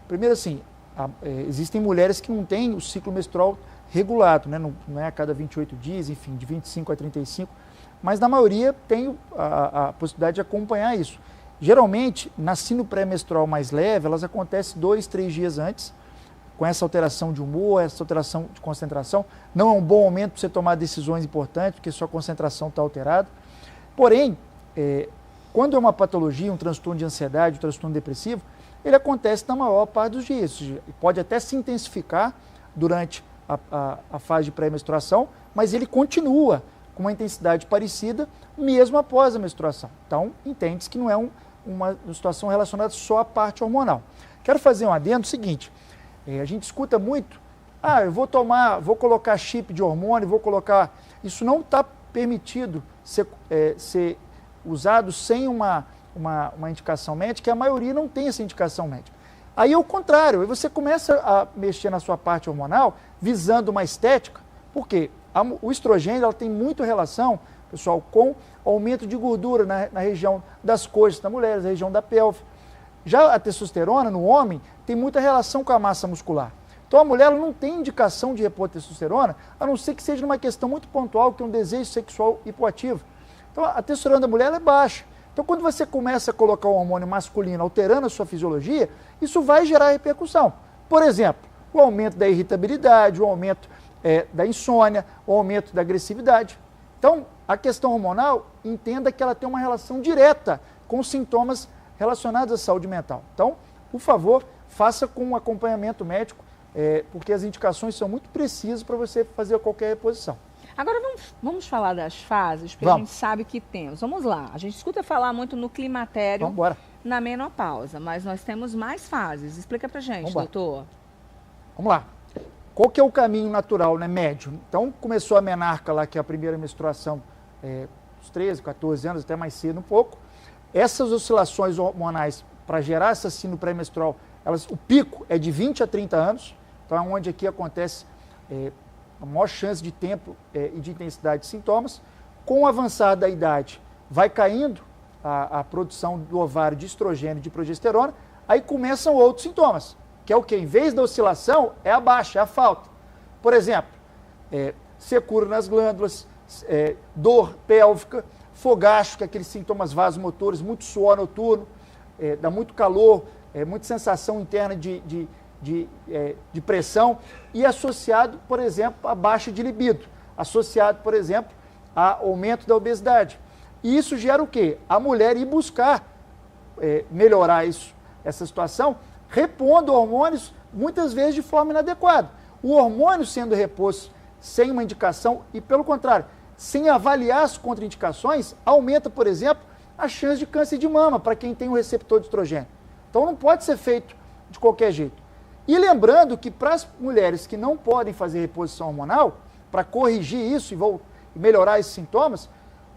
Primeiro assim, existem mulheres que não têm o ciclo menstrual regulado, né? Não é a cada 28 dias, enfim, de 25 a 35, mas na maioria tem a possibilidade de acompanhar isso. Geralmente, na síndrome pré-menstrual mais leve, elas acontecem 2, 3 dias antes, com essa alteração de humor, essa alteração de concentração. Não é um bom momento para você tomar decisões importantes, porque sua concentração está alterada. Porém, quando é uma patologia, um transtorno de ansiedade, um transtorno depressivo, ele acontece na maior parte dos dias. Pode até se intensificar durante a fase de pré-menstruação, mas ele continua com uma intensidade parecida mesmo após a menstruação. Então, entende-se que não é uma situação relacionada só à parte hormonal. Quero fazer um adendo seguinte, a gente escuta muito, eu vou colocar chip de hormônio, isso não está permitido ser usado sem uma indicação médica, e a maioria não tem essa indicação médica. Aí é o contrário, aí você começa a mexer na sua parte hormonal, visando uma estética, porque o estrogênio ela tem muito relação, pessoal, com aumento de gordura na região das coxas da mulher, na região da pelve. Já a testosterona no homem tem muita relação com a massa muscular. Então a mulher ela não tem indicação de repor testosterona, a não ser que seja uma questão muito pontual, que é um desejo sexual hipoativo. Então a testosterona da mulher é baixa. Então, quando você começa a colocar o hormônio masculino alterando a sua fisiologia, isso vai gerar repercussão. Por exemplo, o aumento da irritabilidade, o aumento da insônia, o aumento da agressividade. Então, a questão hormonal, entenda que ela tem uma relação direta com sintomas relacionados à saúde mental. Então, por favor, faça com um acompanhamento médico, porque as indicações são muito precisas para você fazer qualquer reposição. Agora vamos falar das fases, porque a gente sabe que temos. Vamos lá, a gente escuta falar muito no climatério, na menopausa, mas nós temos mais fases. Explica pra gente, doutor. Vamos lá. Qual que é o caminho natural, né, médio? Então, começou a menarca lá, que é a primeira menstruação, dos 13, 14 anos, até mais cedo um pouco. Essas oscilações hormonais, para gerar essa síndrome pré-menstrual, o pico é de 20 a 30 anos, então é onde aqui acontece a maior chance de tempo e de intensidade de sintomas. Com o avançar da idade, vai caindo a produção do ovário de estrogênio e de progesterona, aí começam outros sintomas, que é o que? Em vez da oscilação, é a baixa, é a falta. Por exemplo, secura nas glândulas, dor pélvica, fogacho, que é aqueles sintomas vasomotores, muito suor noturno, dá muito calor, muita sensação interna de pressão, e associado, por exemplo, a baixa de libido, associado, por exemplo, a aumento da obesidade. E isso gera o quê? A mulher ir buscar melhorar essa situação, repondo hormônios, muitas vezes de forma inadequada. O hormônio sendo reposto sem uma indicação e, pelo contrário, sem avaliar as contraindicações, aumenta, por exemplo, a chance de câncer de mama para quem tem o receptor de estrogênio. Então não pode ser feito de qualquer jeito. E lembrando que para as mulheres que não podem fazer reposição hormonal, para corrigir isso e melhorar esses sintomas,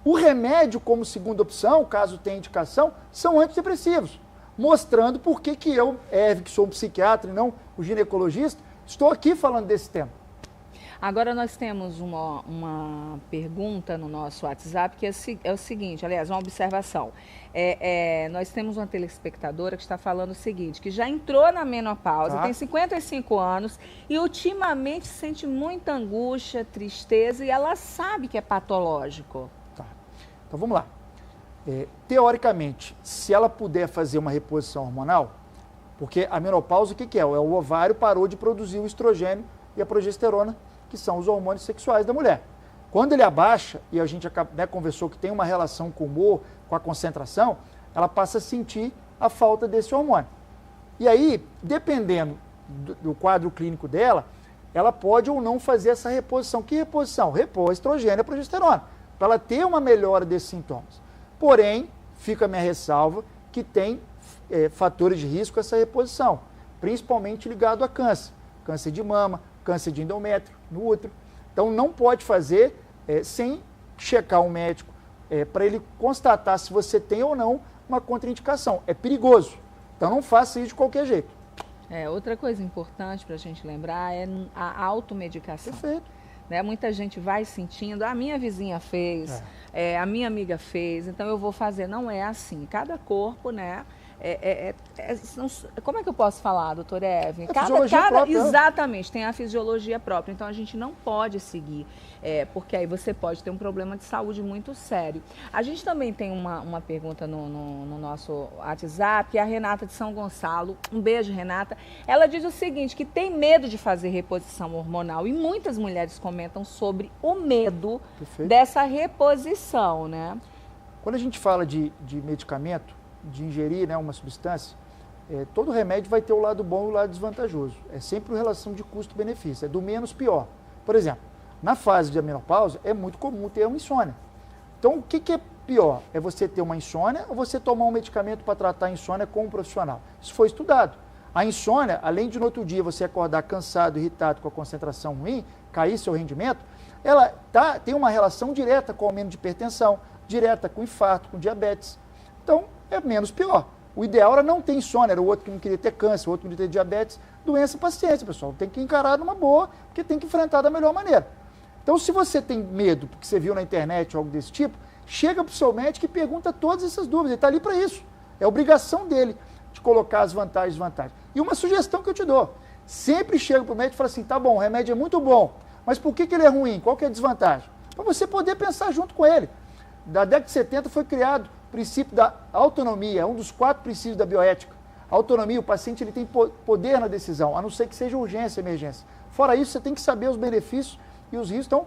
o remédio como segunda opção, caso tenha indicação, são antidepressivos, mostrando por que eu, que sou um psiquiatra e não o ginecologista, estou aqui falando desse tema. Agora nós temos uma pergunta no nosso WhatsApp que é o seguinte, aliás, uma observação. Nós temos uma telespectadora que está falando o seguinte, que já entrou na menopausa, tem 55 anos e ultimamente sente muita angústia, tristeza e ela sabe que é patológico. Tá. Então vamos lá. Teoricamente, se ela puder fazer uma reposição hormonal, porque a menopausa o que é? O ovário parou de produzir o estrogênio e a progesterona, que são os hormônios sexuais da mulher. Quando ele abaixa, e a gente conversou que tem uma relação com o humor, com a concentração, ela passa a sentir a falta desse hormônio. E aí, dependendo do quadro clínico dela, ela pode ou não fazer essa reposição. Que reposição? Repor estrogênio e progesterona, para ela ter uma melhora desses sintomas. Porém, fica a minha ressalva que tem fatores de risco essa reposição, principalmente ligado a câncer. Câncer de mama, câncer de endométrio, no útero. Então, não pode fazer sem checar um médico para ele constatar se você tem ou não uma contraindicação. É perigoso. Então, não faça isso de qualquer jeito. Outra coisa importante para a gente lembrar é a automedicação. Perfeito. né? Muita gente vai sentindo, a minha vizinha fez, a minha amiga fez, então eu vou fazer. Não é assim. Cada corpo, né? Como é que eu posso falar, doutor Evan? Exatamente, tem a fisiologia própria. Então a gente não pode seguir, porque aí você pode ter um problema de saúde muito sério. A gente também tem uma pergunta no nosso WhatsApp, que é a Renata de São Gonçalo. Um beijo, Renata. Ela diz o seguinte, que tem medo de fazer reposição hormonal, e muitas mulheres comentam sobre o medo dessa reposição, né? Quando a gente fala de medicamento, de ingerir, né, uma substância, todo remédio vai ter o lado bom e o lado desvantajoso. É sempre uma relação de custo-benefício, é do menos pior. Por exemplo, na fase de menopausa é muito comum ter uma insônia. Então, o que é pior? É você ter uma insônia ou você tomar um medicamento para tratar a insônia com um profissional? Isso foi estudado. A insônia, além de no outro dia você acordar cansado, irritado, com a concentração ruim, cair seu rendimento, ela tem uma relação direta com o aumento de hipertensão, direta com infarto, com diabetes. Então, é menos pior. O ideal era não ter insônia, era o outro que não queria ter câncer, o outro que não queria ter diabetes, doença e paciência, pessoal. Tem que encarar numa boa, porque tem que enfrentar da melhor maneira. Então, se você tem medo, porque você viu na internet ou algo desse tipo, chega para o seu médico e pergunta todas essas dúvidas. Ele está ali para isso. É obrigação dele de colocar as vantagens e desvantagens. E uma sugestão que eu te dou, sempre chega para o médico e fala assim, tá bom, o remédio é muito bom, mas por que ele é ruim? Qual que é a desvantagem? Para você poder pensar junto com ele. Da década de 70 foi criado o princípio da autonomia, é um dos 4 princípios da bioética. A autonomia, o paciente ele tem poder na decisão, a não ser que seja urgência, emergência. Fora isso, você tem que saber os benefícios e os riscos, então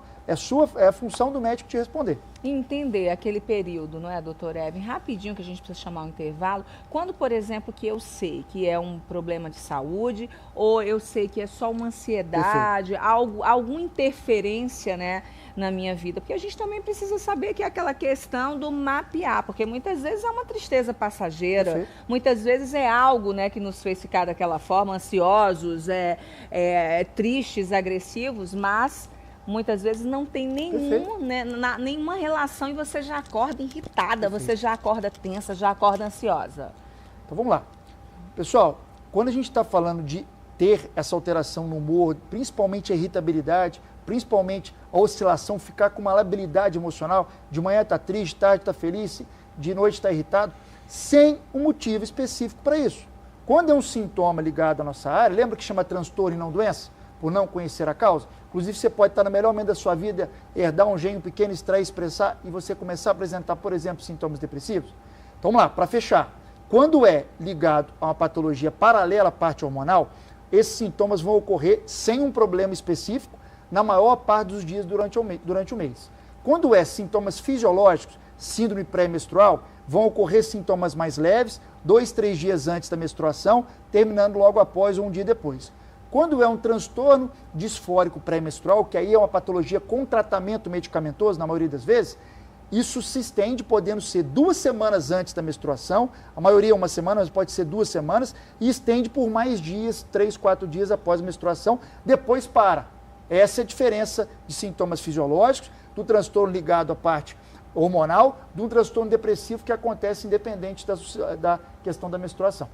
é a função do médico te responder. Entender aquele período, não é, doutor Evan? Rapidinho, que a gente precisa chamar um intervalo. Quando, por exemplo, que eu sei que é um problema de saúde, ou eu sei que é só uma ansiedade, alguma interferência, né, na minha vida, porque a gente também precisa saber que é aquela questão do mapear, porque muitas vezes é uma tristeza passageira, muitas vezes é algo, né, que nos fez ficar daquela forma, ansiosos, tristes, agressivos, mas muitas vezes não tem nenhuma relação e você já acorda irritada, você já acorda tensa, já acorda ansiosa. Então vamos lá. Pessoal, quando a gente está falando de ter essa alteração no humor, principalmente a irritabilidade, principalmente a oscilação, ficar com uma labilidade emocional, de manhã está triste, tarde está feliz, de noite está irritado, sem um motivo específico para isso. Quando é um sintoma ligado à nossa área, lembra que chama transtorno e não doença? Por não conhecer a causa? Inclusive, você pode estar no melhor momento da sua vida, herdar um gênio pequeno, extrair, expressar, e você começar a apresentar, por exemplo, sintomas depressivos. Então, vamos lá, para fechar. Quando é ligado a uma patologia paralela à parte hormonal, esses sintomas vão ocorrer sem um problema específico, na maior parte dos dias durante o mês. Quando é sintomas fisiológicos, síndrome pré-menstrual, vão ocorrer sintomas mais leves, 2, 3 dias antes da menstruação, terminando logo após ou um dia depois. Quando é um transtorno disfórico pré-menstrual, que aí é uma patologia com tratamento medicamentoso, na maioria das vezes, isso se estende, podendo ser 2 semanas antes da menstruação, a maioria é 1 semana, mas pode ser 2 semanas, e estende por mais dias, 3, 4 dias após a menstruação, depois para. Essa é a diferença de sintomas fisiológicos, do transtorno ligado à parte hormonal, de um transtorno depressivo que acontece independente da questão da menstruação.